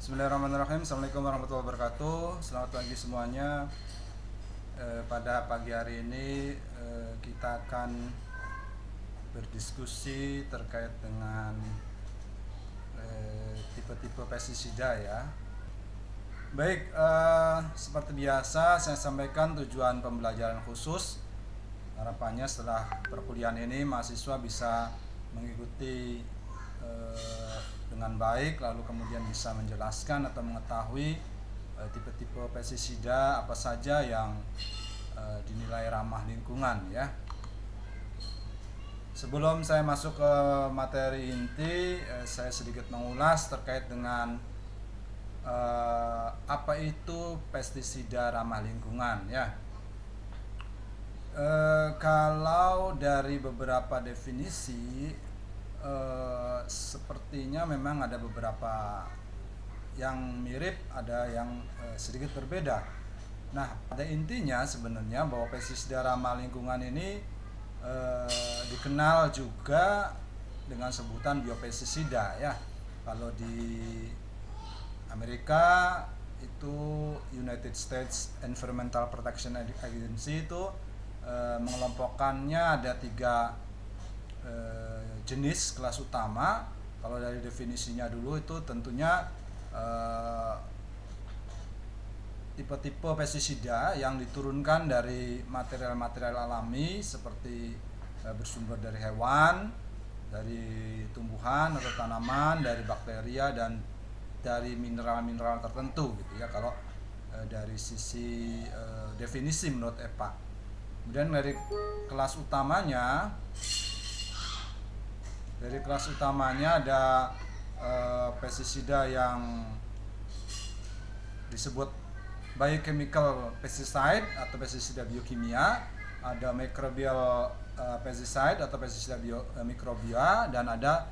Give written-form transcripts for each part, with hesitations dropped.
Bismillahirrahmanirrahim. Assalamualaikum warahmatullahi wabarakatuh. Selamat pagi semuanya. Pada pagi hari ini kita akan berdiskusi terkait dengan tipe-tipe pestisida ya. Baik, seperti biasa saya sampaikan tujuan pembelajaran khusus. Harapannya setelah perkuliahan ini mahasiswa bisa mengikuti dengan baik, lalu kemudian bisa menjelaskan atau mengetahui tipe-tipe pestisida apa saja yang dinilai ramah lingkungan ya. Sebelum saya masuk ke materi inti, saya sedikit mengulas terkait dengan apa itu pestisida ramah lingkungan ya. Kalau dari beberapa definisi, sepertinya memang ada beberapa yang mirip, ada yang sedikit berbeda. Nah, pada intinya sebenarnya bahwa pestisida ramah lingkungan ini dikenal juga dengan sebutan biopestisida ya. Kalau di Amerika itu United States Environmental Protection Agency itu mengelompokkannya ada 3 jenis kelas utama. Kalau dari definisinya dulu itu tentunya tipe-tipe pestisida yang diturunkan dari material-material alami seperti bersumber dari hewan, dari tumbuhan atau tanaman, dari bakteria dan dari mineral-mineral tertentu gitu ya, kalau dari sisi definisi menurut EPA. Kemudian dari kelas utamanya ada pestisida yang disebut biochemical pesticide atau pestisida biokimia, ada microbial pesticide atau pestisida mikrobia, dan ada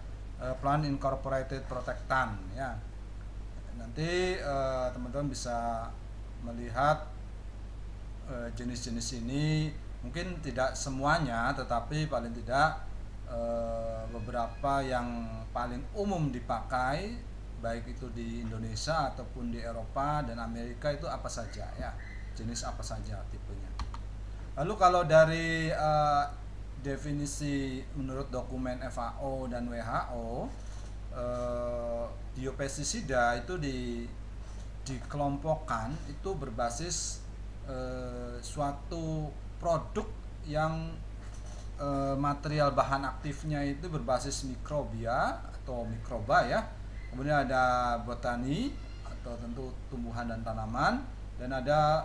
plant incorporated protectant ya. Nanti teman-teman bisa melihat jenis-jenis ini, mungkin tidak semuanya tetapi paling tidak beberapa yang paling umum dipakai baik itu di Indonesia ataupun di Eropa dan Amerika itu apa saja ya, jenis apa saja tipenya. Lalu kalau dari definisi menurut dokumen FAO dan WHO, biopestisida itu dikelompokkan itu berbasis suatu produk yang material bahan aktifnya itu berbasis mikrobia atau mikroba ya. Kemudian ada botani atau tentu tumbuhan dan tanaman, dan ada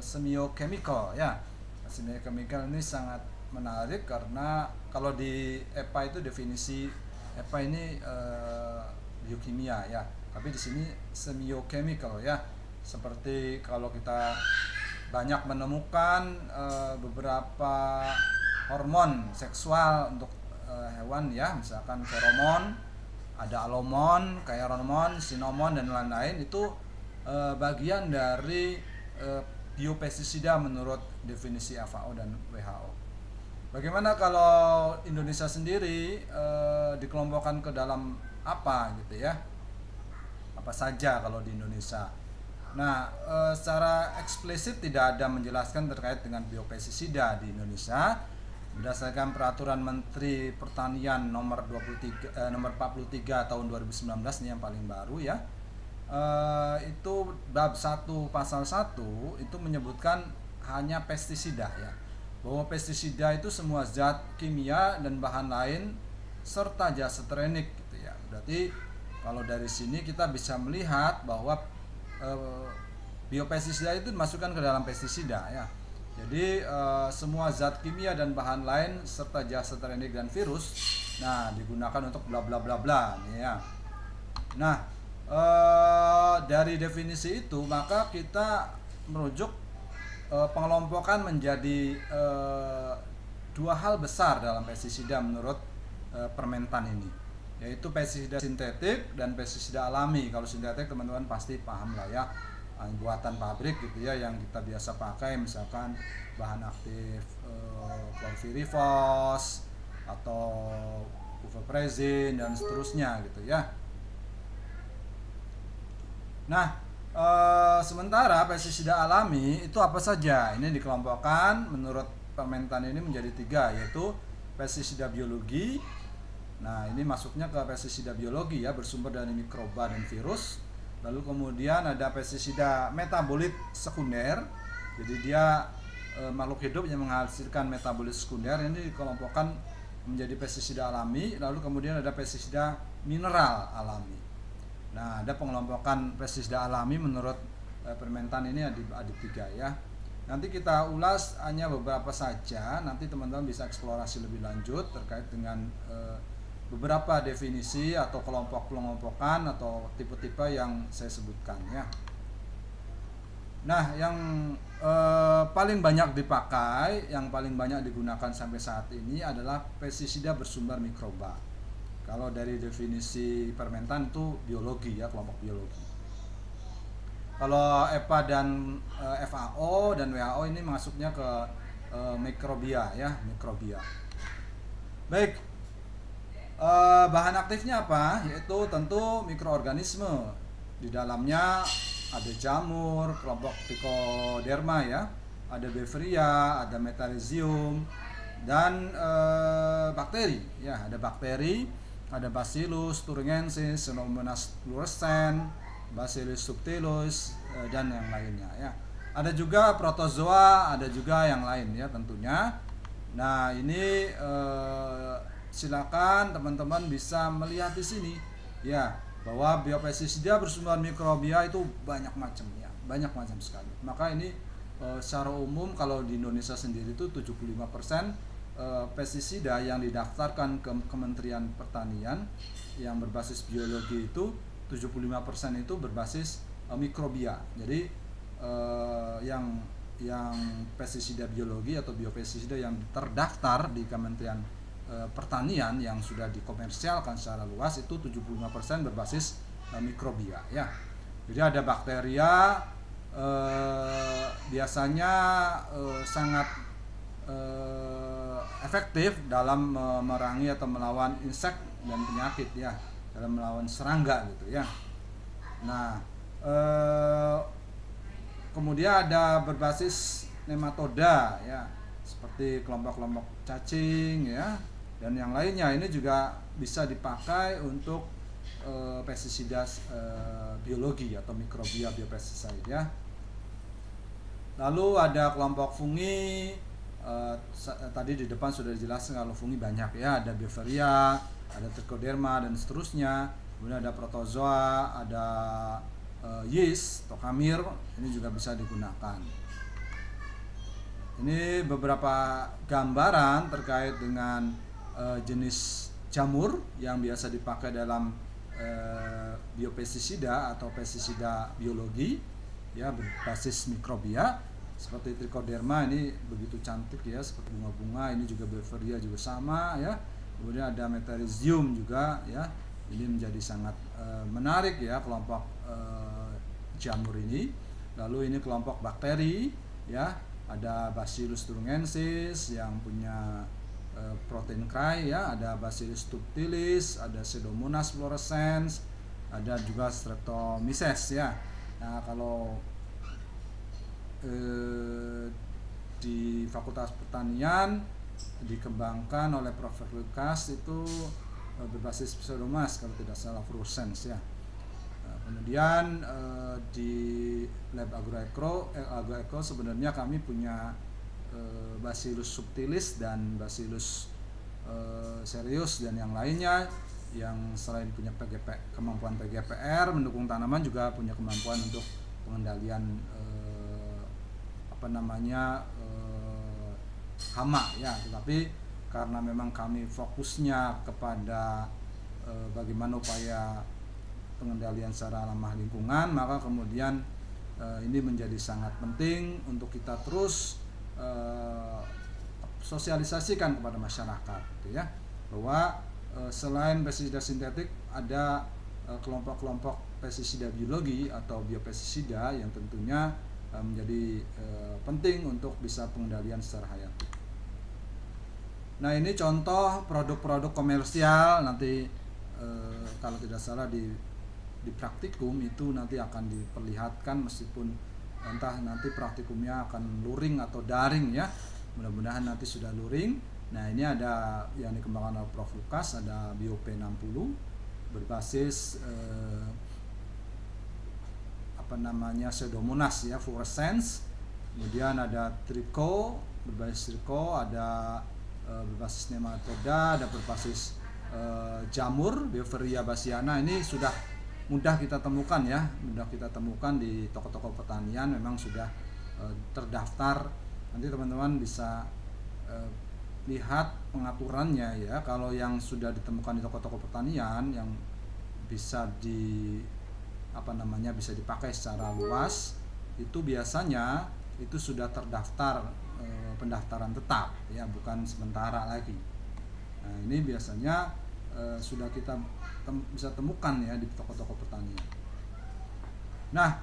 semiochemical ya. Semiochemical ini sangat menarik karena kalau di EPA itu definisi EPA ini biokimia ya, tapi di sini semiochemical ya. Seperti kalau kita banyak menemukan beberapa hormon seksual untuk hewan ya, misalkan feromon, ada alomon, kairomon, sinomon dan lain-lain, itu bagian dari biopestisida menurut definisi FAO dan WHO. Bagaimana kalau Indonesia sendiri dikelompokkan ke dalam apa gitu ya? Apa saja kalau di Indonesia? Nah, secara eksplisit tidak ada menjelaskan terkait dengan biopestisida di Indonesia. Berdasarkan Peraturan Menteri Pertanian nomor 43 tahun 2019 ini yang paling baru ya. Itu bab 1 pasal 1 itu menyebutkan hanya pestisida ya. Bahwa pestisida itu semua zat kimia dan bahan lain serta jasa terenik gitu ya. Berarti kalau dari sini kita bisa melihat bahwa biopestisida itu dimasukkan ke dalam pestisida ya. Jadi semua zat kimia dan bahan lain serta jasa terenik dan virus, nah digunakan untuk bla bla bla bla nih ya. Nah, dari definisi itu maka kita merujuk pengelompokan menjadi 2 hal besar dalam pestisida menurut Permentan ini, yaitu pestisida sintetik dan pestisida alami. Kalau sintetik teman-teman pasti paham lah ya, buatan pabrik gitu ya, yang kita biasa pakai, misalkan bahan aktif chlorpyrifos atau pufeprezin dan seterusnya gitu ya. Nah, sementara pestisida alami itu apa saja? Ini dikelompokkan menurut Permentan ini menjadi 3, yaitu pestisida biologi. Nah, ini masuknya ke pestisida biologi ya, bersumber dari mikroba dan virus. Lalu kemudian ada pestisida metabolit sekunder. Jadi dia makhluk hidup yang menghasilkan metabolit sekunder, ini dikelompokkan menjadi pestisida alami. Lalu kemudian ada pestisida mineral alami. Nah, ada pengelompokan pestisida alami menurut Permentan ini ada 3 ya. Nanti kita ulas hanya beberapa saja. Nanti teman-teman bisa eksplorasi lebih lanjut terkait dengan beberapa definisi atau kelompok-kelompokan atau tipe-tipe yang saya sebutkan ya. Nah, yang paling banyak dipakai, yang paling banyak digunakan sampai saat ini adalah pestisida bersumber mikroba. Kalau dari definisi Permentan itu biologi ya, kelompok biologi. Kalau EPA dan FAO dan WHO ini masuknya ke mikrobia ya, mikrobia. Baik, bahan aktifnya apa? Yaitu tentu mikroorganisme. Di dalamnya ada jamur, kelompok Trichoderma ya, ada Beveria, ada Metarhizium, dan bakteri ya, ada bakteri, ada Bacillus thuringiensis, Pseudomonas fluorescens, Bacillus subtilis, dan yang lainnya ya. Ada juga protozoa, ada juga yang lain ya tentunya. Nah, ini silakan teman-teman bisa melihat di sini ya, bahwa biopestisida bersumber mikrobia itu banyak macam ya, banyak macam sekali. Maka ini secara umum kalau di Indonesia sendiri itu 75% pestisida yang didaftarkan ke Kementerian Pertanian yang berbasis biologi itu 75% itu berbasis mikrobia. Jadi yang pestisida biologi atau biopestisida yang terdaftar di Kementerian Pertanian yang sudah dikomersialkan secara luas itu 75% berbasis mikrobia ya. Jadi ada bakteria biasanya sangat efektif dalam memerangi atau melawan insek dan penyakit ya, dalam melawan serangga gitu ya. Nah, kemudian ada berbasis nematoda ya, seperti kelompok-kelompok cacing ya, dan yang lainnya. Ini juga bisa dipakai untuk pestisida biologi atau mikrobia biopestisida ya. Lalu ada kelompok fungi. Tadi di depan sudah dijelaskan kalau fungi banyak ya, ada Beveria, ada Trichoderma dan seterusnya. Kemudian ada protozoa, ada yeast atau hamir, ini juga bisa digunakan. Ini beberapa gambaran terkait dengan jenis jamur yang biasa dipakai dalam biopestisida atau pestisida biologi ya, berbasis mikrobia. Seperti Trichoderma ini begitu cantik ya, seperti bunga-bunga. Ini juga Beveria juga sama ya. Kemudian ada Metarhizium juga ya. Ini menjadi sangat menarik ya kelompok jamur ini. Lalu ini kelompok bakteri ya. Ada Bacillus thuringiensis yang punya protein cry ya, ada Bacillus subtilis, ada Pseudomonas fluorescens, ada juga Streptomyces ya. Nah, kalau di Fakultas Pertanian dikembangkan oleh Prof. Lukas itu berbasis Pseudomonas kalau tidak salah fluorescens ya. Kemudian di lab agroeko sebenarnya kami punya Bacillus subtilis dan Bacillus cereus dan yang lainnya, yang selain punya kemampuan PGPR mendukung tanaman, juga punya kemampuan untuk pengendalian hama ya. Tetapi karena memang kami fokusnya kepada bagaimana upaya pengendalian secara ramah lingkungan, maka kemudian ini menjadi sangat penting untuk kita terus sosialisasikan kepada masyarakat gitu ya, bahwa selain pestisida sintetik ada kelompok-kelompok pestisida biologi atau biopestisida yang tentunya menjadi penting untuk bisa pengendalian secara hayati. Nah, ini contoh produk-produk komersial, nanti kalau tidak salah di di praktikum itu nanti akan diperlihatkan, meskipun entah nanti praktikumnya akan luring atau daring ya. Mudah-mudahan nanti sudah luring. Nah, ini ada yang dikembangkan oleh Prof. Lukas, ada BOP60 berbasis Pseudomonas ya, fluorescence. Kemudian ada Tricho berbasis Tricho, ada berbasis nematoda, ada berbasis jamur Beverria bassiana. Ini sudah mudah kita temukan ya, mudah kita temukan di toko-toko pertanian, memang sudah terdaftar. Nanti teman-teman bisa lihat pengaturannya ya. Kalau yang sudah ditemukan di toko-toko pertanian yang bisa bisa dipakai secara luas, itu biasanya itu sudah terdaftar pendaftaran tetap ya, bukan sementara lagi. Nah, ini biasanya sudah kita bisa temukan ya di toko-toko pertanian. Nah,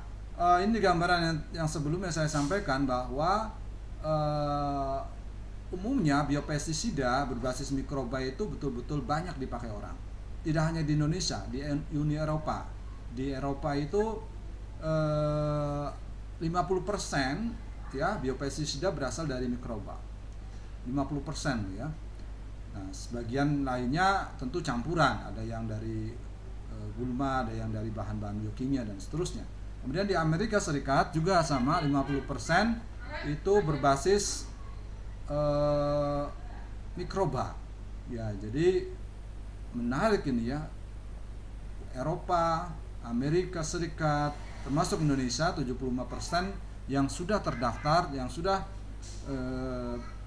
ini gambaran yang sebelumnya saya sampaikan bahwa umumnya biopestisida berbasis mikroba itu betul-betul banyak dipakai orang. Tidak hanya di Indonesia, di Uni Eropa. Di Eropa itu 50% ya biopestisida berasal dari mikroba. 50% ya. Nah, sebagian lainnya tentu campuran, ada yang dari gulma, ada yang dari bahan-bahan biokimia dan seterusnya. Kemudian di Amerika Serikat juga sama, 50% itu berbasis mikroba. Ya, jadi menarik ini ya. Eropa, Amerika Serikat, termasuk Indonesia, 75% yang sudah terdaftar, yang sudah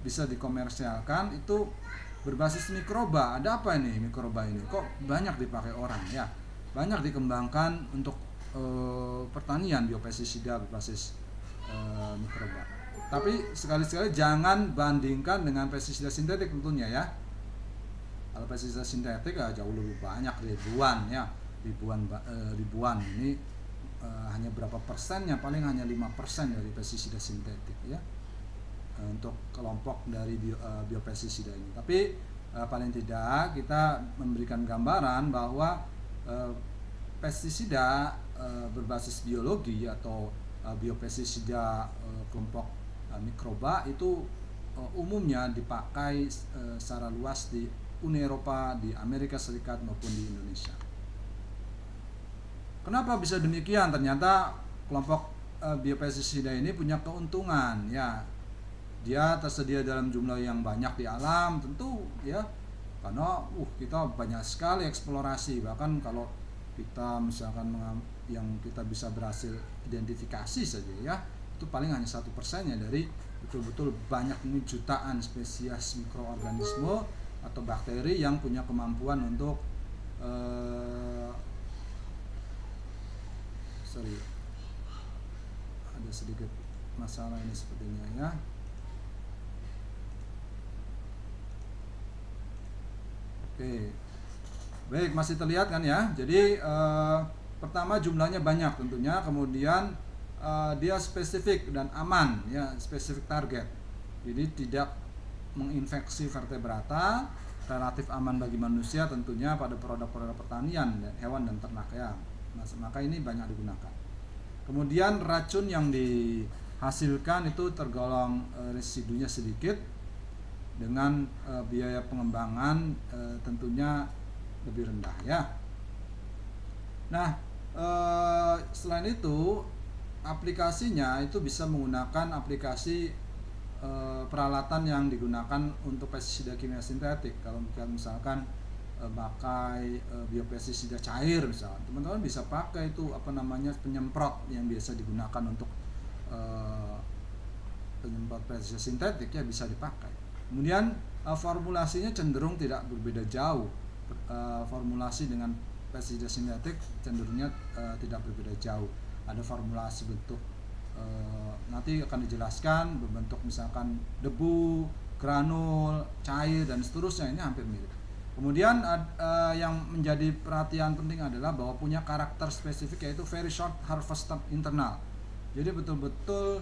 bisa dikomersialkan itu berbasis mikroba. Ada apa ini mikroba ini? Kok banyak dipakai orang ya? Banyak dikembangkan untuk pertanian biopestisida berbasis mikroba. Tapi sekali-sekali jangan bandingkan dengan pestisida sintetik tentunya ya. Kalau pestisida sintetik jauh lebih banyak, ribuan ya. Ribuan ini hanya berapa persennya, paling hanya 5% dari pestisida sintetik ya, untuk kelompok dari biopestisida ini. Tapi paling tidak kita memberikan gambaran bahwa pestisida berbasis biologi atau biopestisida kelompok mikroba itu umumnya dipakai secara luas di Uni Eropa, di Amerika Serikat maupun di Indonesia. Kenapa bisa demikian? Ternyata kelompok biopestisida ini punya keuntungan ya. Dia tersedia dalam jumlah yang banyak di alam tentu ya. Karena kita banyak sekali eksplorasi, bahkan kalau kita misalkan yang kita bisa berhasil identifikasi saja ya, itu paling hanya 1% ya dari betul-betul banyak ini jutaan spesies mikroorganisme atau bakteri yang punya kemampuan untuk ada sedikit masalah ini sepertinya ya. Oke, baik, masih terlihat kan ya. Jadi pertama jumlahnya banyak tentunya, kemudian dia spesifik dan aman ya, spesifik target. Jadi tidak menginfeksi vertebrata, relatif aman bagi manusia tentunya pada produk-produk pertanian, hewan dan ternak ya. Maka ini banyak digunakan. Kemudian racun yang dihasilkan itu tergolong residunya sedikit, dengan biaya pengembangan tentunya lebih rendah ya. Nah, selain itu aplikasinya itu bisa menggunakan aplikasi peralatan yang digunakan untuk pestisida kimia sintetik. Kalau misalkan pakai biopestisida cair misalnya, teman-teman bisa pakai itu penyemprot yang biasa digunakan untuk penyemprot pestisida sintetik ya, bisa dipakai. Kemudian formulasinya cenderung tidak berbeda jauh. Formulasi dengan pestisida sintetik cenderungnya tidak berbeda jauh. Ada formulasi bentuk nanti akan dijelaskan, berbentuk misalkan debu, granul, cair dan seterusnya, ini hampir mirip. Kemudian yang menjadi perhatian penting adalah bahwa punya karakter spesifik, yaitu very short harvest internal. Jadi betul-betul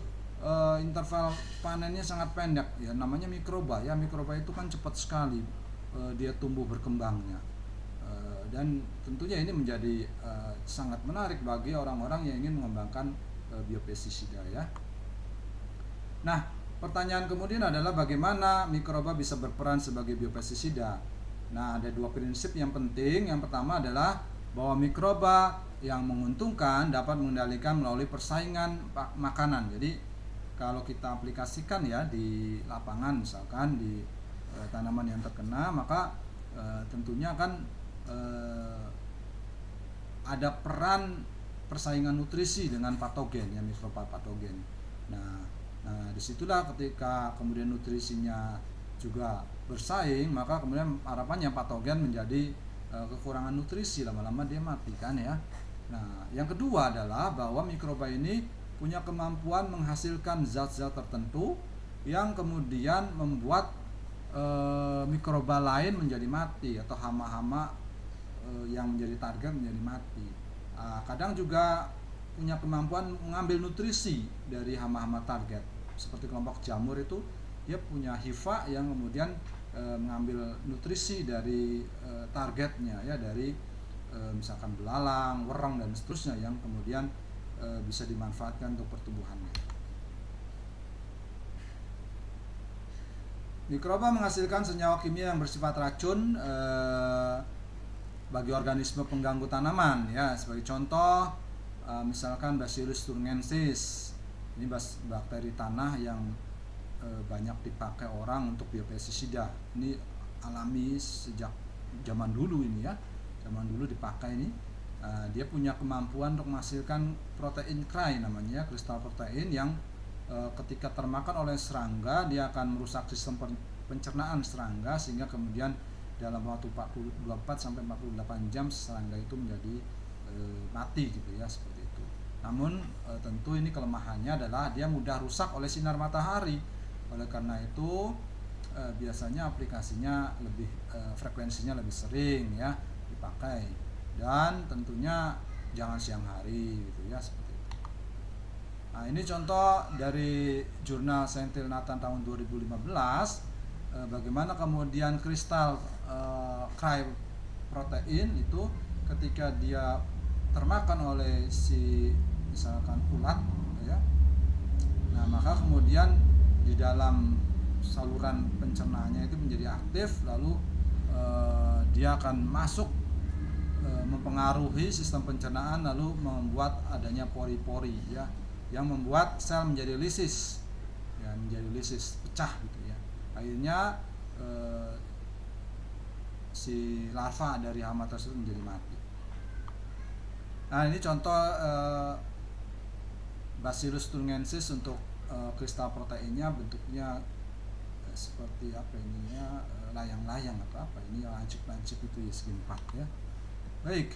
interval panennya sangat pendek ya, namanya mikroba ya. Mikroba itu kan cepat sekali dia tumbuh berkembangnya. dan tentunya ini menjadi sangat menarik bagi orang-orang yang ingin mengembangkan biopestisida ya. Nah, pertanyaan kemudian adalah bagaimana mikroba bisa berperan sebagai biopestisida. Nah, ada dua prinsip yang penting. Yang pertama adalah bahwa mikroba yang menguntungkan dapat mengendalikan melalui persaingan makanan. Jadi kalau kita aplikasikan ya di lapangan, misalkan di tanaman yang terkena, maka tentunya kan ada peran persaingan nutrisi dengan patogen ya, mikroba patogen. Nah, disitulah ketika kemudian nutrisinya juga bersaing, maka kemudian harapannya patogen menjadi kekurangan nutrisi, lama-lama dia mati kan ya. Nah, yang kedua adalah bahwa mikroba ini punya kemampuan menghasilkan zat-zat tertentu yang kemudian membuat mikroba lain menjadi mati, atau hama-hama yang menjadi target menjadi mati. Kadang juga punya kemampuan mengambil nutrisi dari hama-hama target, seperti kelompok jamur itu dia punya hifa yang kemudian mengambil nutrisi dari targetnya ya, dari misalkan belalang, wereng dan seterusnya, yang kemudian bisa dimanfaatkan untuk pertumbuhannya. Mikroba menghasilkan senyawa kimia yang bersifat racun bagi organisme pengganggu tanaman ya. Sebagai contoh misalkan Bacillus thuringiensis, ini bakteri tanah yang banyak dipakai orang untuk biopestisida. Ini alami sejak zaman dulu ini ya, zaman dulu dipakai ini. Dia punya kemampuan untuk menghasilkan protein cry namanya, kristal protein yang ketika termakan oleh serangga dia akan merusak sistem pencernaan serangga, sehingga kemudian dalam waktu 24 sampai 48 jam serangga itu menjadi mati gitu ya, seperti itu. Namun tentu ini kelemahannya adalah dia mudah rusak oleh sinar matahari. Oleh karena itu biasanya aplikasinya lebih frekuensinya lebih sering ya dipakai, dan tentunya jangan siang hari gitu ya, seperti itu. Nah, ini contoh dari jurnal Sentinel Nathan tahun 2015 bagaimana kemudian kristal cry protein itu ketika dia termakan oleh si misalkan ulat ya. Nah, maka kemudian di dalam saluran pencernaannya itu menjadi aktif, lalu dia akan masuk mempengaruhi sistem pencernaan, lalu membuat adanya pori-pori ya, yang membuat sel menjadi lisis ya, menjadi lisis, pecah gitu ya. Akhirnya si larva dari hama tersebut menjadi mati. Nah, ini contoh Bacillus thuringiensis untuk kristal proteinnya bentuknya seperti apa ini ya, layang-layang atau apa ini, lancip-lancip itu ya, segi 4 ya. Baik,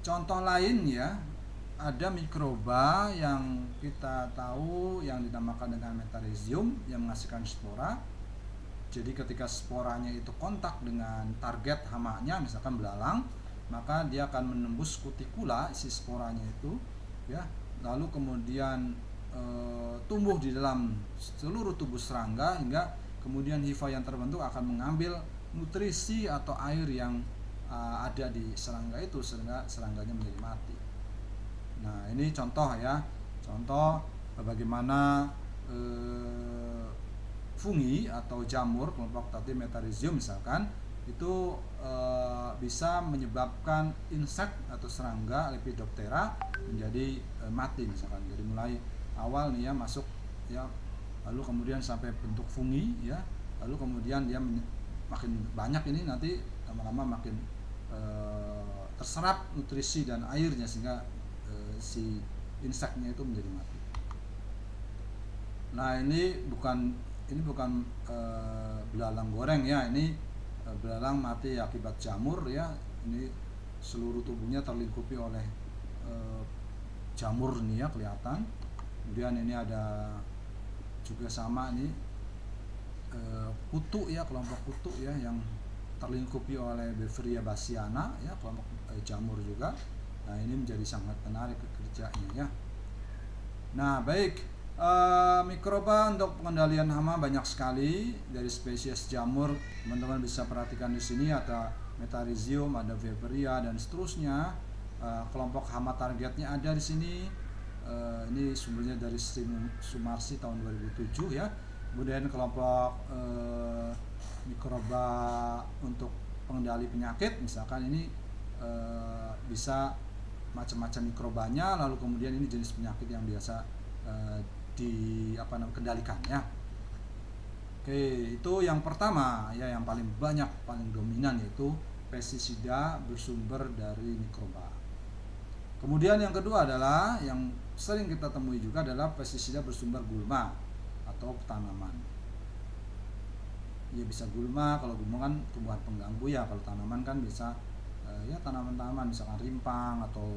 contoh lain ya, ada mikroba yang kita tahu yang dinamakan dengan Metarhizium yang menghasilkan spora. Jadi ketika sporanya itu kontak dengan target hamanya, misalkan belalang, maka dia akan menembus kutikula si sporanya itu ya, lalu kemudian tumbuh di dalam seluruh tubuh serangga, hingga kemudian hifa yang terbentuk akan mengambil nutrisi atau air yang ada di serangga itu, sehingga serangganya menjadi mati. Nah, ini contoh ya, contoh bagaimana fungi atau jamur kelompok tadi Metarhizium misalkan itu bisa menyebabkan insek atau serangga Lepidoptera menjadi mati misalkan. Jadi mulai awal nih ya masuk ya, lalu kemudian sampai bentuk fungi ya, lalu kemudian dia makin banyak ini, nanti lama-lama makin terserap nutrisi dan airnya, sehingga si inseknya itu menjadi mati. Nah, ini bukan belalang goreng ya, ini belalang mati akibat jamur ya. Ini seluruh tubuhnya terlingkupi oleh jamur nih ya, kelihatan. Kemudian ini ada juga sama nih kutu ya, kelompok kutu ya yang terlingkupi oleh Beveria bassiana ya, kelompok jamur juga. Nah, ini menjadi sangat menarik kerjanya ya. Nah, baik, Mikroba untuk pengendalian hama banyak sekali dari spesies jamur. Teman-teman bisa perhatikan di sini ada Metarhizium, ada Weberia dan seterusnya. Kelompok hama targetnya ada di sini. Ini sumbernya dari Sri Sumarsi tahun 2007 ya. Kemudian kelompok mikroba untuk pengendali penyakit, misalkan ini bisa macam-macam mikrobanya, lalu kemudian ini jenis penyakit yang biasa kendalikan ya. Oke, itu yang pertama ya, yang paling banyak, paling dominan, yaitu pestisida bersumber dari mikroba. Kemudian yang kedua adalah yang sering kita temui juga adalah pestisida bersumber gulma atau tanaman. Ya bisa gulma, kalau gulma kan tumbuhan pengganggu ya, kalau tanaman kan bisa ya tanaman-tanaman misalkan rimpang atau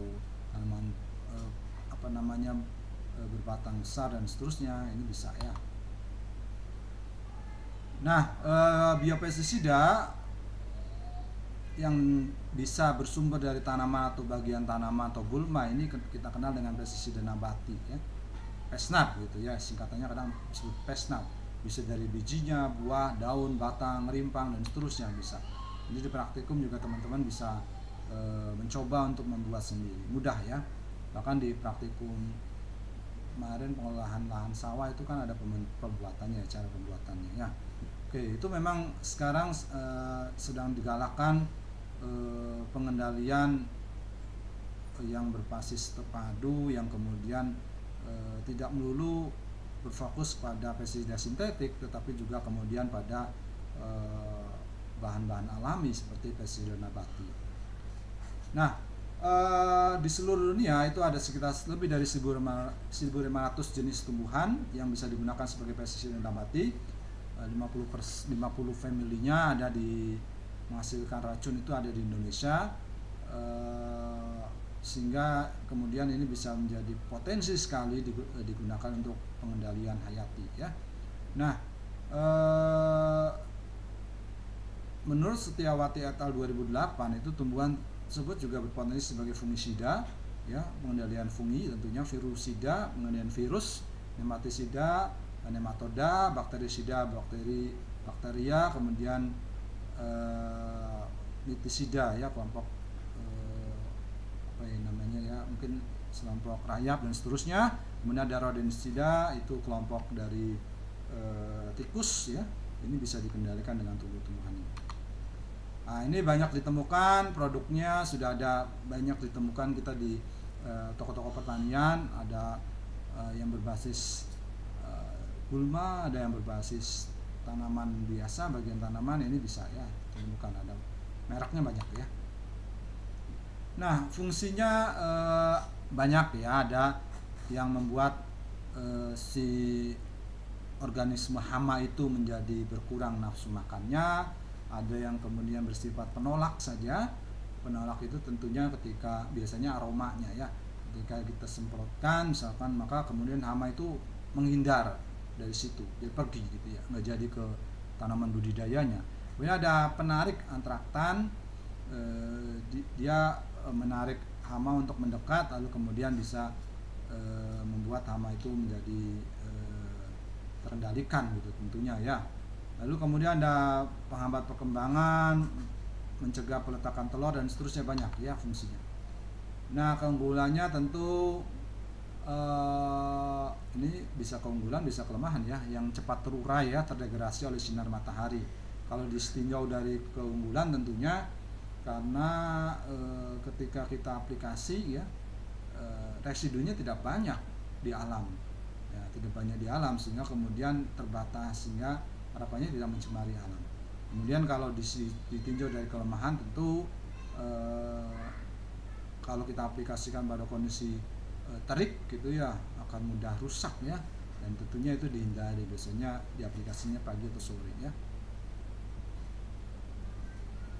tanaman berbatang besar dan seterusnya, ini bisa ya. Nah, biopestisida yang bisa bersumber dari tanaman atau bagian tanaman atau gulma ini kita kenal dengan pestisida nabati ya, PESNAT gitu ya, singkatannya kadang disebut PESNAT. Bisa dari bijinya, buah, daun, batang, rimpang dan seterusnya bisa. Jadi di praktikum juga teman-teman bisa mencoba untuk membuat sendiri, mudah ya. Bahkan di praktikum kemarin pengolahan lahan sawah itu kan ada pembuatannya, cara pembuatannya ya. Oke, itu memang sekarang sedang digalakkan pengendalian yang berbasis terpadu, yang kemudian tidak melulu berfokus pada pestisida sintetik, tetapi juga kemudian pada bahan-bahan alami seperti pestisida nabati. Nah, di seluruh dunia itu ada sekitar lebih dari 1.500 jenis tumbuhan yang bisa digunakan sebagai pestisida nabati. 50 family-nya ada di menghasilkan racun itu ada di Indonesia, sehingga kemudian ini bisa menjadi potensi sekali digunakan untuk pengendalian hayati ya. Nah, menurut Setiawati et al. 2008 itu tumbuhan tersebut juga berpotensi sebagai fungisida ya, pengendalian fungi tentunya, virusida, pengendalian virus, nematisida, nematoda, bakterisida, bakteria, kemudian nitisida ya, kelompok mungkin kelompok rayap dan seterusnya. Kemudian ada rodentisida, itu kelompok dari tikus ya, ini bisa dikendalikan dengan tumbuh-tumbuhan ini. Nah, ini banyak ditemukan produknya, sudah ada banyak ditemukan kita di toko-toko pertanian, ada yang berbasis gulma, ada yang berbasis tanaman biasa, bagian tanaman ini bisa ya ditemukan, ada mereknya banyak ya. Nah, fungsinya banyak ya, ada yang membuat si organisme hama itu menjadi berkurang nafsu makannya, ada yang kemudian bersifat penolak saja. Penolak itu tentunya ketika biasanya aromanya ya, ketika kita semprotkan misalkan, maka kemudian hama itu menghindar dari situ, dia pergi gitu ya, nggak jadi ke tanaman budidayanya. Kemudian ada penarik antraktan, dia menarik hama untuk mendekat, lalu kemudian bisa membuat hama itu menjadi terkendalikan gitu tentunya ya. Lalu kemudian ada penghambat perkembangan, mencegah peletakan telur dan seterusnya, banyak ya fungsinya. Nah, keunggulannya tentu ini bisa keunggulan, bisa kelemahan ya. Yang cepat terurai ya, terdegrasi oleh sinar matahari. Kalau ditinjau dari keunggulan tentunya karena ketika kita aplikasi ya, residunya tidak banyak di alam ya, tidak banyak di alam, sehingga kemudian terbatas, sehingga harapannya tidak mencemari alam. Kemudian kalau ditinjau dari kelemahan, tentu kalau kita aplikasikan pada kondisi terik gitu ya, akan mudah rusak ya, dan tentunya itu dihindari, biasanya diaplikasinya pagi atau sore ya.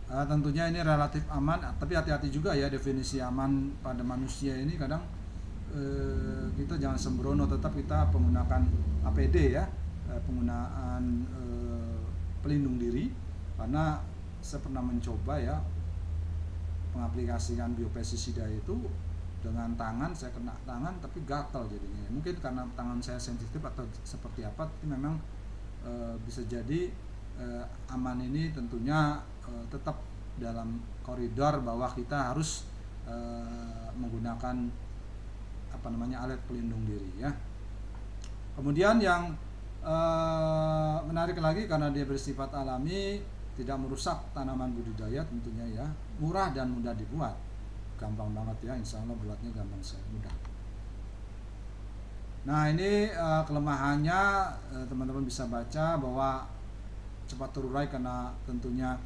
Tentunya ini relatif aman, tapi hati-hati juga ya, definisi aman pada manusia ini kadang kita jangan sembrono, tetap kita menggunakan APD ya, penggunaan pelindung diri, karena saya pernah mencoba ya mengaplikasikan biopestisida itu dengan tangan, saya kena tangan tapi gatal jadinya. Mungkin karena tangan saya sensitif atau seperti apa, tapi memang bisa jadi aman ini tentunya tetap dalam koridor bahwa kita harus menggunakan alat pelindung diri ya. Kemudian yang menarik lagi, karena dia bersifat alami, tidak merusak tanaman budidaya tentunya ya, murah dan mudah dibuat, gampang banget ya, insya Allah buatnya gampang, mudah. Nah ini kelemahannya teman-teman bisa baca bahwa cepat terurai karena tentunya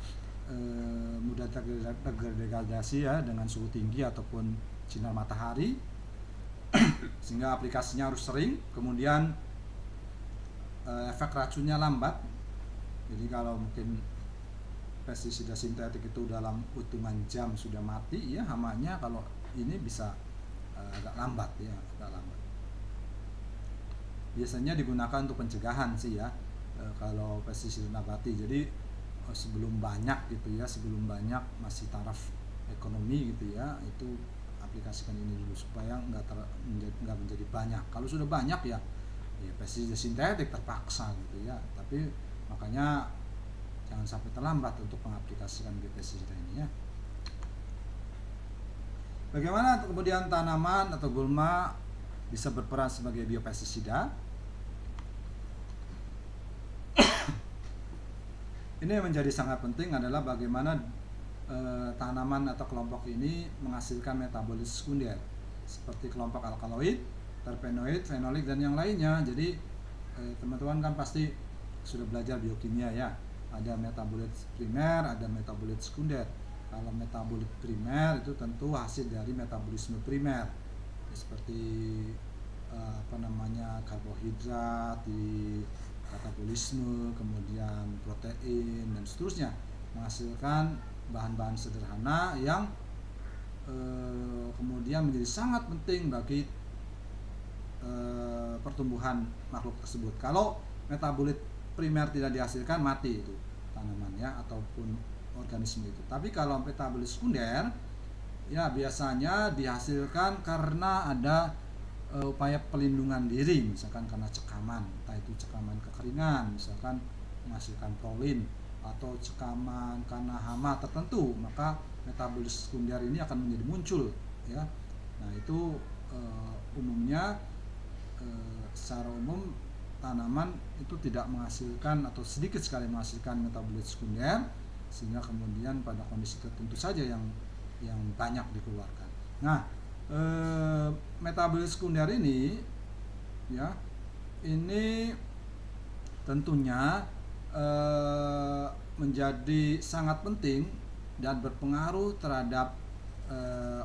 mudah terdegradasi ya dengan suhu tinggi ataupun sinar matahari, sehingga aplikasinya harus sering. Kemudian efek racunnya lambat, jadi kalau mungkin pestisida sintetik itu dalam hitungan jam sudah mati ya hamanya, kalau ini bisa agak lambat ya, agak lambat. Biasanya digunakan untuk pencegahan sih ya kalau pestisida nabati, jadi sebelum banyak gitu ya, sebelum banyak masih taraf ekonomi gitu ya, itu aplikasikan ini dulu supaya nggak menjadi banyak. Kalau sudah banyak ya pestisida sintetik terpaksa gitu ya, tapi makanya jangan sampai terlambat untuk mengaplikasikan pestisida ini ya. Bagaimana kemudian tanaman atau gulma bisa berperan sebagai biopestisida? Ini yang menjadi sangat penting adalah bagaimana tanaman atau kelompok ini menghasilkan metabolit sekunder seperti kelompok alkaloid, terpenoid, fenolik dan yang lainnya. Jadi teman-teman kan pasti sudah belajar biokimia ya. Ada metabolit primer, ada metabolit sekunder. Kalau metabolit primer itu tentu hasil dari metabolisme primer, seperti karbohidrat di katabolisme, kemudian protein dan seterusnya, menghasilkan bahan-bahan sederhana yang kemudian menjadi sangat penting bagi pertumbuhan makhluk tersebut. Kalau metabolit primer tidak dihasilkan, mati itu tanaman ya ataupun organisme itu. Tapi kalau metabolit sekunder ya biasanya dihasilkan karena ada upaya pelindungan diri, misalkan karena cekaman, entah itu cekaman kekeringan, misalkan menghasilkan prolin, atau cekaman karena hama tertentu, maka metabolit sekunder ini akan menjadi muncul ya. Nah itu umumnya secara umum tanaman itu tidak menghasilkan atau sedikit sekali menghasilkan metabolit sekunder, sehingga kemudian pada kondisi tertentu saja yang banyak dikeluarkan. Nah metabolit sekunder ini ya, ini tentunya menjadi sangat penting dan berpengaruh terhadap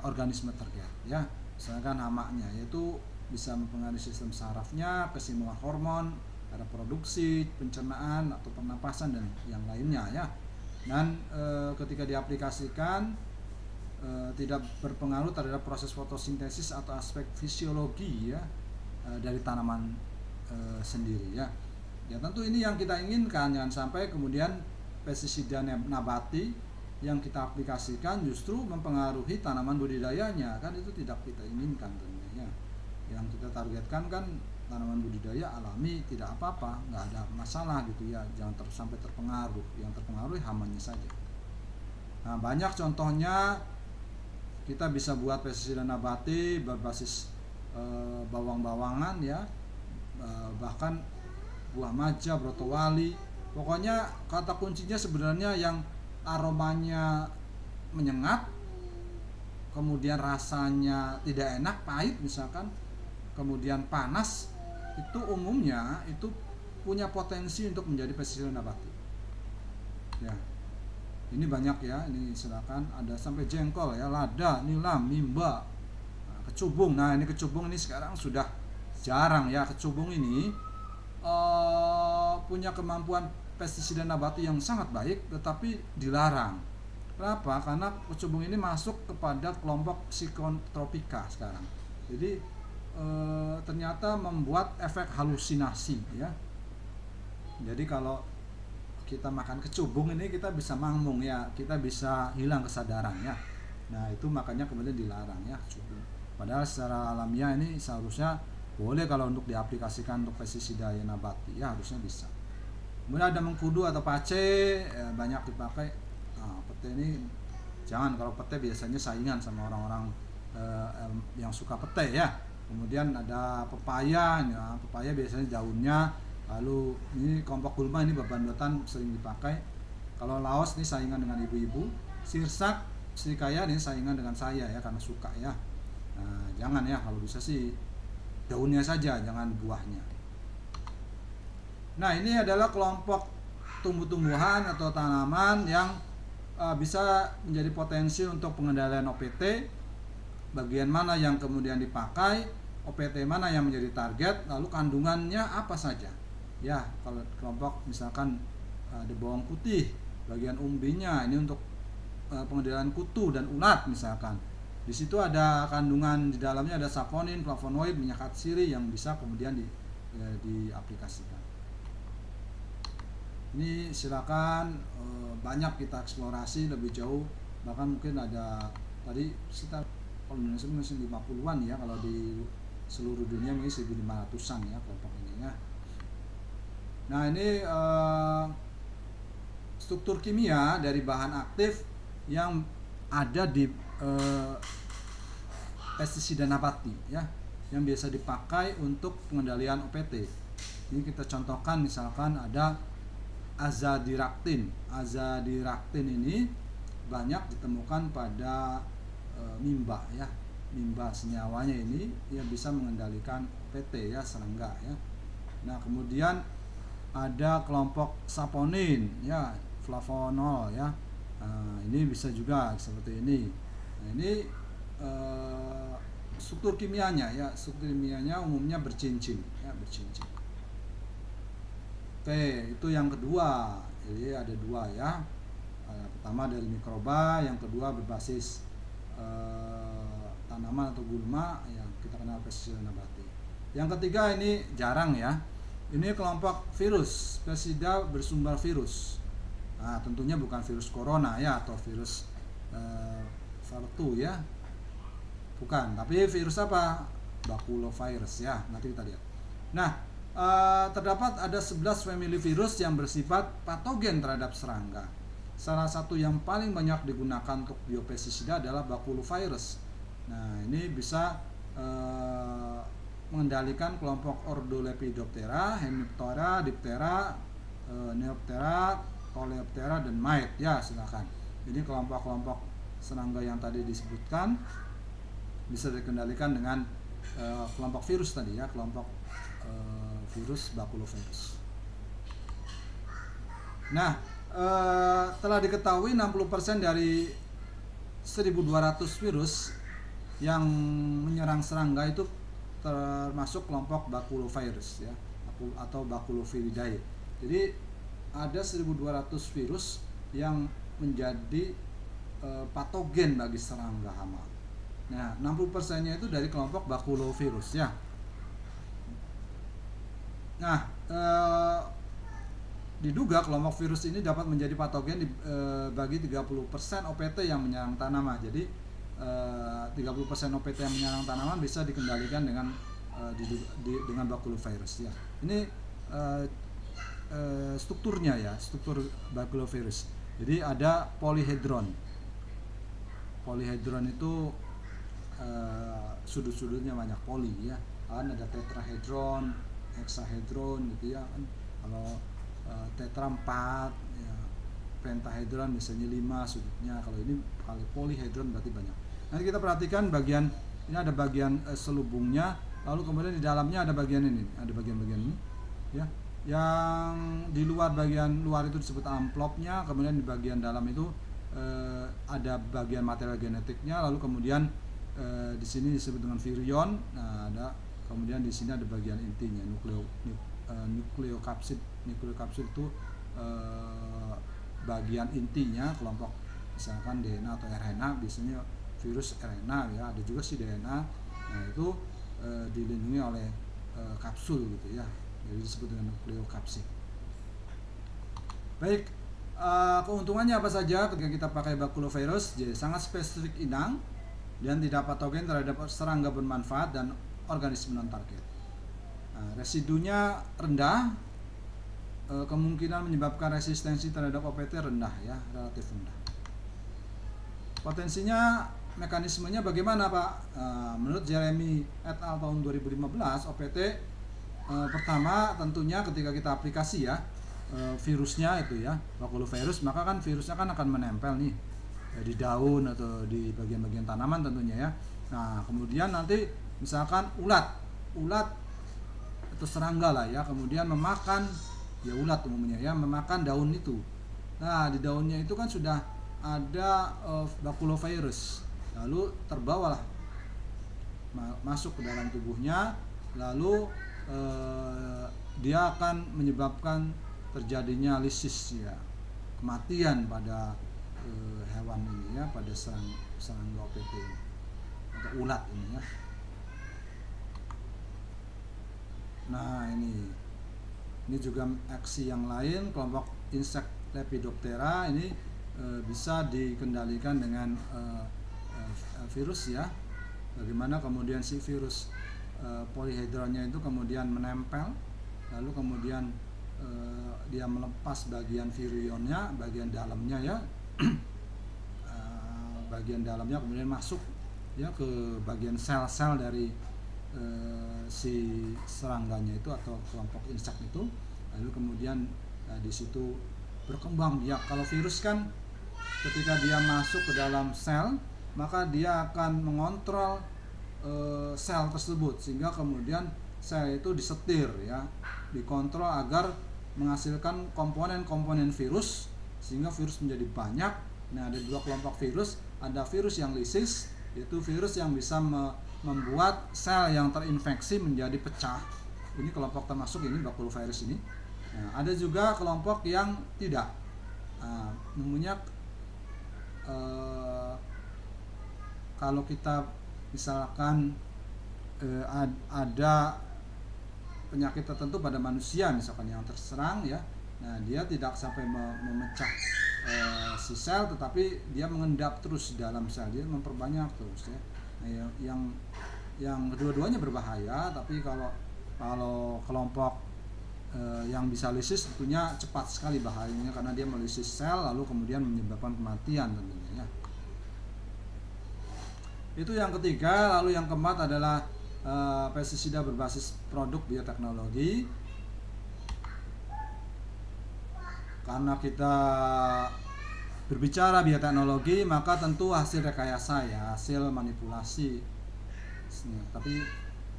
organisme target ya. Misalkan hamaknya, yaitu bisa mempengaruhi sistem sarafnya, keseimbangan hormon, reproduksi, pencernaan atau pernapasan dan yang lainnya ya. Dan ketika diaplikasikan tidak berpengaruh terhadap proses fotosintesis atau aspek fisiologi ya dari tanaman sendiri ya. Ya tentu ini yang kita inginkan, jangan sampai kemudian pestisida nabati yang kita aplikasikan justru mempengaruhi tanaman budidayanya, kan itu tidak kita inginkan tentunya. Yang kita targetkan kan tanaman budidaya alami, tidak apa-apa, nggak ada masalah gitu ya, jangan sampai terpengaruh. Yang terpengaruh hamanya saja. Nah banyak contohnya, kita bisa buat pestisida nabati berbasis bawang-bawangan ya, bahkan buah maja, brotowali. Pokoknya kata kuncinya sebenarnya yang aromanya menyengat, kemudian rasanya tidak enak, pahit misalkan, kemudian panas, itu umumnya itu punya potensi untuk menjadi pestisida nabati. Ya. Ini banyak ya, ini silakan, ada sampai jengkol ya, lada, nilam, mimba, kecubung. Nah ini kecubung ini sekarang sudah jarang ya. Kecubung ini punya kemampuan pestisida nabati yang sangat baik, tetapi dilarang. Kenapa? Karena kecubung ini masuk kepada kelompok psikotropika sekarang. Jadi ternyata membuat efek halusinasi ya. Jadi kalau kita makan kecubung ini kita bisa mangmung ya, kita bisa hilang kesadaran ya. Nah itu makanya kemudian dilarang ya kecubung. Padahal secara alamiah ini seharusnya boleh kalau untuk diaplikasikan untuk pestisida nabati, ya harusnya bisa. Kemudian ada mengkudu atau pace, banyak dipakai. Nah, pete ini jangan, kalau pete biasanya saingan sama orang-orang yang suka pete ya. Kemudian ada pepaya, ya, pepaya biasanya daunnya. Lalu ini kelompok gulma, ini beban-beban sering dipakai. Kalau laos ini saingan dengan ibu-ibu. Sirsak, srikaya ini saingan dengan saya ya karena suka ya. Nah, jangan ya, kalau bisa sih daunnya saja, jangan buahnya. Nah, ini adalah kelompok tumbuh-tumbuhan atau tanaman yang bisa menjadi potensi untuk pengendalian OPT. Bagian mana yang kemudian dipakai, OPT mana yang menjadi target, lalu kandungannya apa saja. Ya, kalau kelompok misalkan ada bawang putih, bagian umbinya ini untuk pengendalian kutu dan ulat misalkan. Di situ ada kandungan di dalamnya, ada saponin, flavonoid, minyak atsiri yang bisa kemudian diaplikasikan. Ini silakan banyak kita eksplorasi lebih jauh, bahkan mungkin ada tadi sekitar kalau Indonesia masih 50-an ya, kalau di seluruh dunia mungkin 1.500-an ya kelompok ini ya. Nah, ini struktur kimia dari bahan aktif yang ada di pestisida nabati ya, yang biasa dipakai untuk pengendalian OPT. Ini kita contohkan, misalkan ada azadirachtin. Azadirachtin ini banyak ditemukan pada mimba ya. Mimba senyawanya ini yang bisa mengendalikan OPT ya, serangga ya. Nah, kemudian ada kelompok saponin ya, flavonol ya. Nah, ini bisa juga seperti ini. Nah, ini struktur kimianya ya, struktur kimianya umumnya bercincin ya, bercincin. Oke, itu yang kedua. Jadi ada dua ya. Pertama dari mikroba, yang kedua berbasis tanaman atau gulma yang kita kenal pestisida nabati. Yang ketiga ini jarang ya. Ini kelompok virus, pestisida bersumber virus. Nah, tentunya bukan virus corona ya atau virus Vartu ya. Bukan, tapi virus apa? Baculovirus ya. Nanti kita lihat. Nah, terdapat ada 11 famili virus yang bersifat patogen terhadap serangga. Salah satu yang paling banyak digunakan untuk biopestisida adalah Baculovirus. Nah, ini bisa mengendalikan kelompok Ordolepidoptera, Hemiptera, Diptera, Neoptera, Coleoptera, dan Mite ya, silakan. Ini kelompok-kelompok serangga yang tadi disebutkan bisa dikendalikan dengan kelompok virus tadi ya, kelompok virus Baculovirus. Nah, telah diketahui 60% dari 1.200 virus yang menyerang serangga itu termasuk kelompok Baculovirus ya, atau Baculoviridae. Jadi ada 1.200 virus yang menjadi patogen bagi serangga hama. Nah, 60%-nya itu dari kelompok Baculovirus ya. Nah, diduga kelompok virus ini dapat menjadi patogen bagi 30% OPT yang menyerang tanaman. Jadi 30% OPT yang menyerang tanaman bisa dikendalikan dengan dengan Baculovirus ya. Ini strukturnya ya, struktur Baculovirus. Jadi ada polyhedron. Polyhedron itu sudut-sudutnya banyak, poli ya. Kan ada tetrahedron, hexahedron gitu ya kan. Kalau tetra 4 ya, pentahedron misalnya 5 sudutnya. Kalau ini kali polyhedron berarti banyak. Nanti kita perhatikan bagian ini, ada bagian selubungnya, lalu kemudian di dalamnya ada bagian ini, ada bagian-bagian ini ya. Yang di luar, bagian luar itu disebut amplopnya, kemudian di bagian dalam itu ada bagian material genetiknya, lalu kemudian di sini disebut dengan virion. Nah, ada kemudian di sini ada bagian intinya, nukleokapsid. Nukleokapsid itu bagian intinya kelompok misalkan DNA atau RNA, biasanya virus RNA ya, ada juga si DNA. Nah, itu dilindungi oleh kapsul gitu ya, jadi disebut dengan nukleokapsid. Baik, keuntungannya apa saja ketika kita pakai Baculovirus? Jadi sangat spesifik inang, dan tidak patogen terhadap serangga bermanfaat dan organisme non target. Nah, residunya rendah, kemungkinan menyebabkan resistensi terhadap OPT rendah ya, relatif rendah. Potensinya, mekanismenya bagaimana Pak? Menurut Jeremy et al tahun 2015, OPT pertama tentunya ketika kita aplikasi ya, virusnya itu ya, bakulovirus, maka kan virusnya kan akan menempel nih di daun atau di bagian-bagian tanaman tentunya ya. Nah kemudian nanti misalkan ulat atau serangga lah ya, kemudian memakan ya, ulat umumnya ya, memakan daun itu. Nah di daunnya itu kan sudah ada bakulovirus, lalu terbawalah masuk ke dalam tubuhnya, lalu dia akan menyebabkan terjadinya lisis ya, kematian pada hewan ini ya, pada serangga OPT atau ulat ini ya. Nah ini juga aksi yang lain, kelompok insek Lepidoptera ini bisa dikendalikan dengan virus ya. Bagaimana kemudian si virus polihedronnya itu kemudian menempel, lalu kemudian dia melepas bagian virionnya, bagian dalamnya ya, bagian dalamnya kemudian masuk ya ke bagian sel-sel dari si serangganya itu atau kelompok insek itu, lalu kemudian di situ berkembang dia. Kalau virus kan ketika dia masuk ke dalam sel, maka dia akan mengontrol sel tersebut, sehingga kemudian sel itu disetir ya, dikontrol agar menghasilkan komponen-komponen virus, sehingga virus menjadi banyak. Nah ada dua kelompok virus, ada virus yang lisis, yaitu virus yang bisa membuat sel yang terinfeksi menjadi pecah. Ini kelompok termasuk ini bakulovirus ini. Nah, ada juga kelompok yang tidak, umumnya kalau kita misalkan ada penyakit tertentu pada manusia misalkan yang terserang ya, nah dia tidak sampai memecah si sel, tetapi dia mengendap terus dalam sel, dia memperbanyak terus ya. Nah, yang kedua-duanya berbahaya, tapi kalau kelompok yang bisa lisis tentunya cepat sekali bahayanya, karena dia melisis sel lalu kemudian menyebabkan kematian tentunya ya. Itu yang ketiga. Lalu yang keempat adalah pestisida berbasis produk bioteknologi. Karena kita berbicara bioteknologi, maka tentu hasil rekayasa ya, hasil manipulasi. Tapi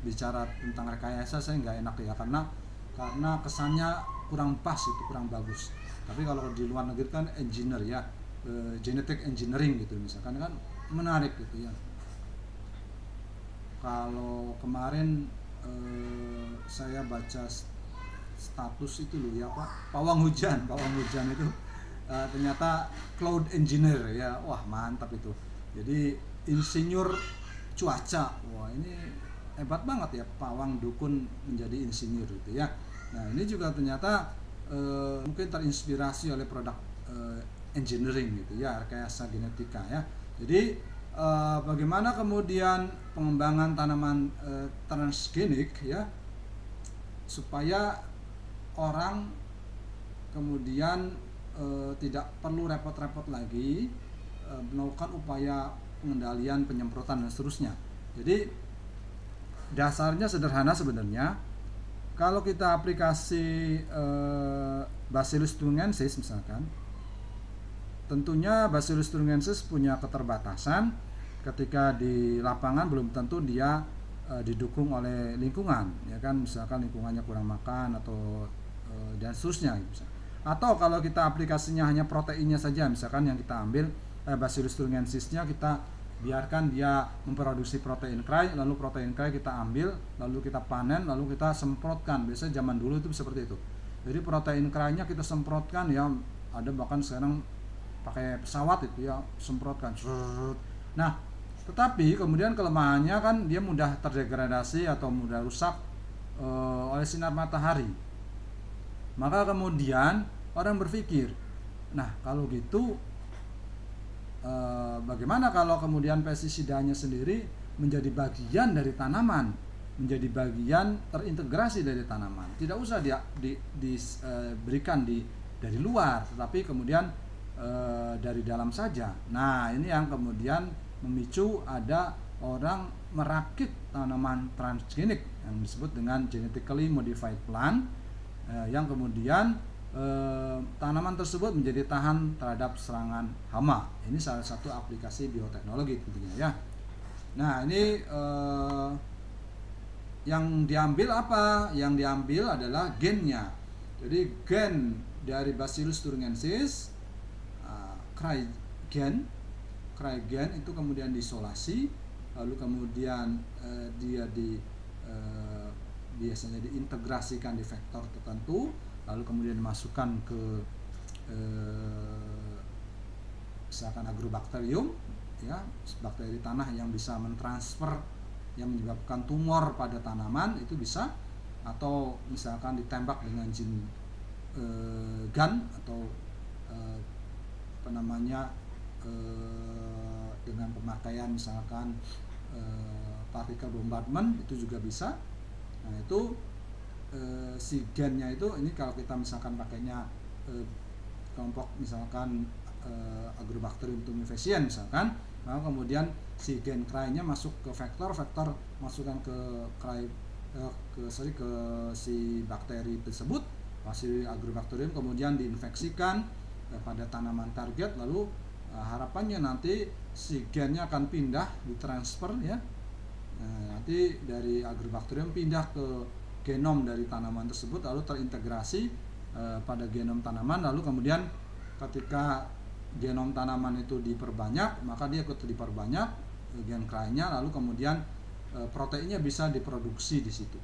bicara tentang rekayasa saya nggak enak ya, karena kesannya kurang pas, itu kurang bagus. Tapi kalau di luar negeri kan engineer ya, genetic engineering gitu misalkan, kan menarik gitu ya. Kalau kemarin saya baca status itu loh ya Pak, pawang hujan itu ternyata cloud engineer ya, wah mantap itu. Jadi insinyur cuaca, wah ini hebat banget ya, pawang dukun menjadi insinyur gitu ya. Nah ini juga ternyata mungkin terinspirasi oleh produk engineering gitu ya, rekayasa genetika ya. Jadi bagaimana kemudian pengembangan tanaman transgenik ya, supaya orang kemudian tidak perlu repot-repot lagi melakukan upaya pengendalian, penyemprotan dan seterusnya. Jadi dasarnya sederhana sebenarnya. Kalau kita aplikasi Bacillus thuringiensis misalkan, tentunya Bacillus thuringiensis punya keterbatasan. Ketika di lapangan belum tentu dia didukung oleh lingkungan ya kan, misalkan lingkungannya kurang makan atau dan seterusnya gitu. Atau kalau kita aplikasinya hanya proteinnya saja, misalkan yang kita ambil Bacillus thuringiensisnya, kita biarkan dia memproduksi protein cry, lalu protein cry kita ambil, lalu kita panen, lalu kita semprotkan. Biasanya zaman dulu itu seperti itu. Jadi protein cry-nya kita semprotkan ya, ada bahkan sekarang pakai pesawat itu ya, semprotkan. Nah, tetapi kemudian kelemahannya kan dia mudah terdegradasi atau mudah rusak oleh sinar matahari. Maka kemudian orang berpikir, nah kalau gitu bagaimana kalau kemudian pestisidanya sendiri menjadi bagian dari tanaman, menjadi bagian terintegrasi dari tanaman, tidak usah diberikan dari luar, tetapi kemudian dari dalam saja. Nah, ini yang kemudian memicu ada orang merakit tanaman transgenik yang disebut dengan genetically modified plant, yang kemudian tanaman tersebut menjadi tahan terhadap serangan hama. Ini salah satu aplikasi bioteknologi tentunya ya. Nah, ini yang diambil apa? Yang diambil adalah gennya. Jadi gen dari Bacillus thuringiensis, Cry-gen itu kemudian diisolasi, lalu kemudian dia biasanya diintegrasikan di vektor tertentu, lalu kemudian dimasukkan ke misalkan agrobacterium, ya, bakteri tanah yang bisa mentransfer yang menyebabkan tumor pada tanaman itu bisa, atau misalkan ditembak dengan jin gun atau dengan pemakaian misalkan partikel bombardment itu juga bisa. Nah, itu si gennya itu, ini kalau kita misalkan pakainya kelompok misalkan Agrobacterium tumefaciens misalkan, maka kemudian si gen cry-nya masuk ke vektor masukkan ke si bakteri tersebut, hasil Agrobacterium kemudian diinfeksikan pada tanaman target, lalu harapannya nanti si gennya akan pindah, ditransfer ya. Nah, nanti dari Agrobacterium pindah ke genom dari tanaman tersebut, lalu terintegrasi pada genom tanaman, lalu kemudian ketika genom tanaman itu diperbanyak, maka dia ikut diperbanyak gen cry-nya, lalu kemudian proteinnya bisa diproduksi di situ.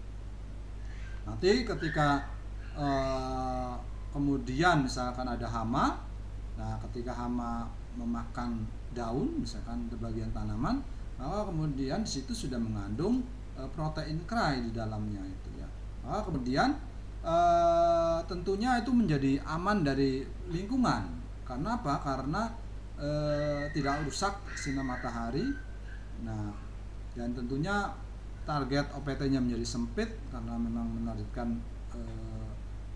Nanti ketika kemudian misalkan ada hama, nah ketika hama memakan daun misalkan di bagian tanaman, maka kemudian di situ sudah mengandung protein cry di dalamnya itu ya. Maka kemudian tentunya itu menjadi aman dari lingkungan. Karena apa? Karena tidak rusak sinar matahari. Nah, dan tentunya target OPT-nya menjadi sempit karena memang menargetkan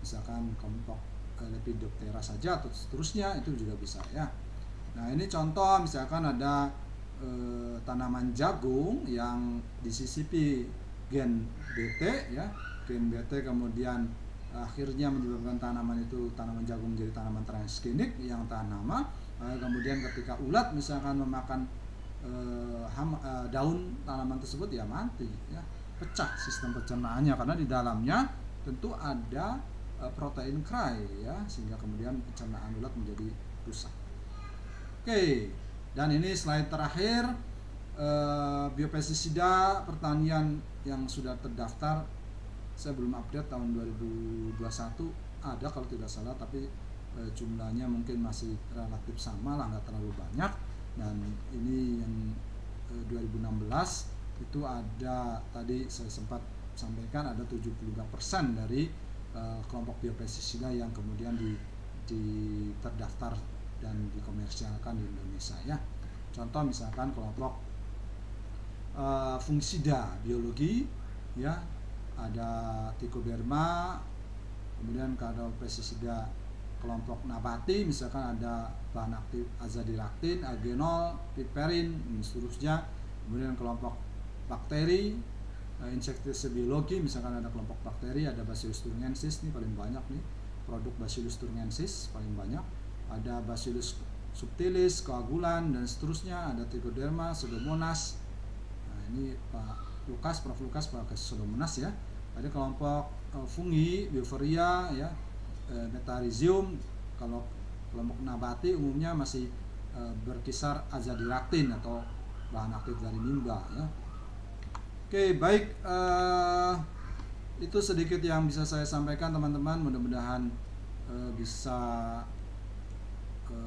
misalkan kelompok Lepidoptera saja atau seterusnya, itu juga bisa ya. Nah, ini contoh misalkan ada tanaman jagung yang disisipi gen BT ya, gen BT kemudian akhirnya menyebabkan tanaman jagung menjadi tanaman transgenik yang tahan hama. Kemudian ketika ulat misalkan memakan daun tanaman tersebut, ya mati ya, pecah sistem pencernaannya karena di dalamnya tentu ada protein cry ya, sehingga kemudian pencernaan ulat menjadi rusak. Oke, dan ini slide terakhir, biopestisida pertanian yang sudah terdaftar. Saya belum update tahun 2021, ada kalau tidak salah, tapi jumlahnya mungkin masih relatif sama lah, nggak terlalu banyak. Dan ini yang 2016 itu ada, tadi saya sempat sampaikan ada 73% dari kelompok biopestisida yang kemudian terdaftar dan dikomersialkan di Indonesia ya. Contoh misalkan kelompok fungisida biologi ya, ada Trichoderma, kemudian kalau pestisida kelompok nabati misalkan ada bahan aktif azadirachtin, agenol, piperin, dan seterusnya. Kemudian kelompok bakteri, insektisida biologi misalkan ada kelompok bakteri, ada Bacillus thuringiensis, nih paling banyak nih produk Bacillus thuringiensis paling banyak, ada Bacillus subtilis, koagulan, dan seterusnya, ada Trichoderma, Pseudomonas. Nah, ini Prof. Lukas pakai Pseudomonas ya. Ada kelompok fungi, Beauveria ya, Metarhizium. Kalau kelompok nabati umumnya masih berkisar azadirachtin atau bahan aktif dari nimba ya. Oke, baik, itu sedikit yang bisa saya sampaikan teman-teman. Mudah-mudahan bisa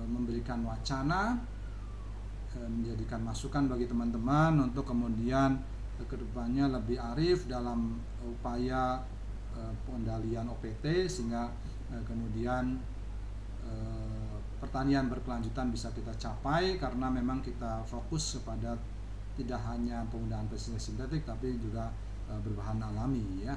memberikan wacana, menjadikan masukan bagi teman-teman untuk kemudian kedepannya lebih arif dalam upaya pengendalian OPT, sehingga kemudian pertanian berkelanjutan bisa kita capai karena memang kita fokus kepada tidak hanya penggunaan pestisida sintetik tapi juga berbahan alami ya.